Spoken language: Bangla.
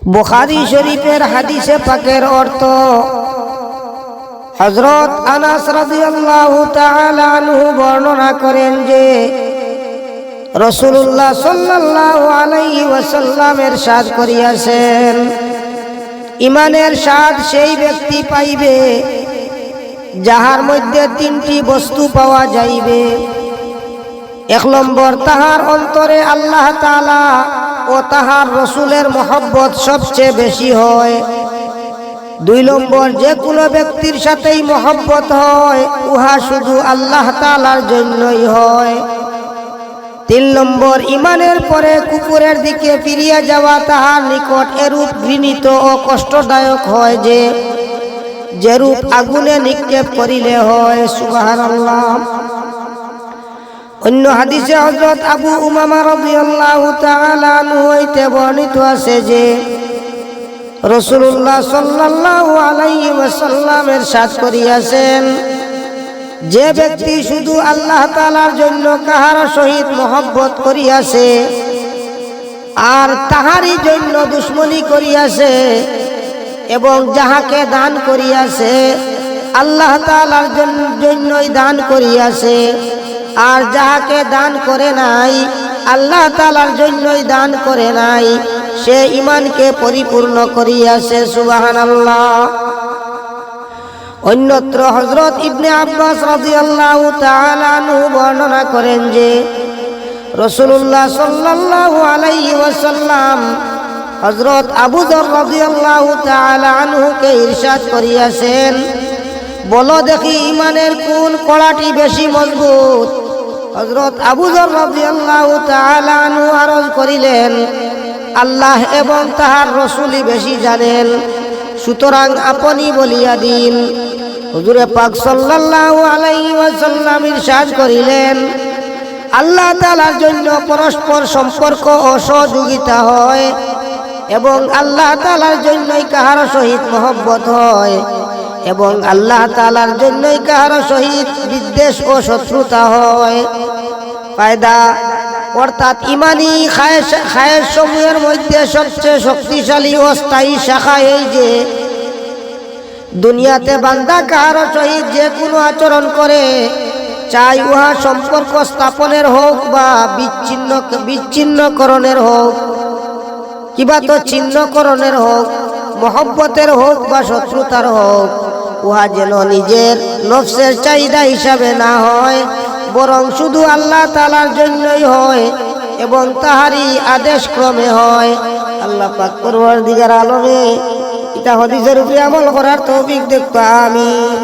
বুখারী শরীফের হাদিসে পাকের অর্থ হযরত আনাস রাদিয়াল্লাহু তাআলা আনহু বর্ণনা করেন যে রাসূলুল্লাহ সাল্লাল্লাহু আলাইহি ওয়াসাল্লাম ইরশাদ করিয়াছেন, ঈমানের স্বাদ সেই ব্যক্তি পাইবে যাহার মধ্যে তিনটি বস্তু পাওয়া যাইবে। 1 নম্বর, তাহার অন্তরে আল্লাহ তাআলা ও তাহার রসুলের মহব্বত সবচেয়ে বেশি হয়। 2 নম্বর, যে কোনো ব্যক্তির সাথেই মহব্বত হয় উহা শুধু আল্লাহ তাআলার জন্যই হয়। 3 নম্বর, ঈমানের পরে কুফরের দিকে ফিরিয়া যাওয়া তাহার নিকট এরূপ ঘৃণিত ও কষ্টদায়ক হয় যে যেরূপ আগুনে নিক্ষেপ করিলে হয়। সুবহানাল্লাহ। অন্য হাদিসে হযরত আবু উমামা রাদিয়াল্লাহু তাআলা আনহু হইতে বর্ণিত আছে যে রাসূলুল্লাহ সাল্লাল্লাহু আলাইহি ওয়াসাল্লাম ইরশাদ করিয়াছেন, যে ব্যক্তি শুধু আল্লাহ তাআলার জন্য কাহার সহিত মহব্বত করিয়াছে আর তাহারই জন্য দুশমনী করিয়াছে এবং যাহাকে দান করিয়াছে আল্লাহ তাআলার জন্যই দান করিয়াছে আর যাহাকে দান করে নাই আল্লাহ তাআলার জন্যই দান করে নাই, সে ঈমানকে পরিপূর্ণ করিয়াছে। সুবহানাল্লাহ। অন্যত্র হযরত ইবনে আব্বাস রাদিয়াল্লাহু তাআলা আনহু বর্ণনা করেন যে রাসূলুল্লাহ সাল্লাল্লাহু আলাইহি ওয়াসাল্লাম হযরত আবু যর রাদিয়াল্লাহু তাআলা আনহুকে ইরশাদ করিয়াছেন, বলো দেখি ঈমানের কোন কড়াটি বেশি মজবুত? হযরত আবু যর রাদিয়াল্লাহু তাআলা আনহু আরজ করিলেন, আল্লাহ এবং তাহার রাসূলই বেশি জানেন, সুতরাং আপনি বলিয়া দিন। হুজুরে পাক সাল্লাল্লাহু আলাইহি ওয়াসাল্লাম ইরশাদ করিলেন, আল্লাহ তাআলার জন্য পরস্পর সম্পর্ক ও সহযোগিতা হয় এবং আল্লাহ তাআলার জন্যই কাহার সহিত মহব্বত হয় এবং আল্লাহ তাআলার জন্যই কাহার সহিত বিদ্বেষ ও শত্রুতা হয়। ফায়দা, অর্থাৎ ইমানি খায়েশ সমূহের মধ্যে সবচেয়ে শক্তিশালী ও স্থায়ী শাখা এই যে দুনিয়াতে বান্দা কাহার সহিত যে কোনো আচরণ করে, চাই উহা সম্পর্ক স্থাপনের হোক বা বিচ্ছিন্নকরণের হোক, কিবা তো ছিন্নকরণের হোক, মহব্বতের হোক বা শত্রুতার হোক, উহা যেন নিজের নফসের চাহিদা হিসাবে না হয় বরং শুধু আল্লাহ তাআলার জন্যই হয় এবং তাহারই আদেশ ক্রমে হয়। আল্লাহ পাক পরওয়ারদিগার আলমে এটা হাদিসের উপরে আমল করার তৌফিক দেখ। আমিন।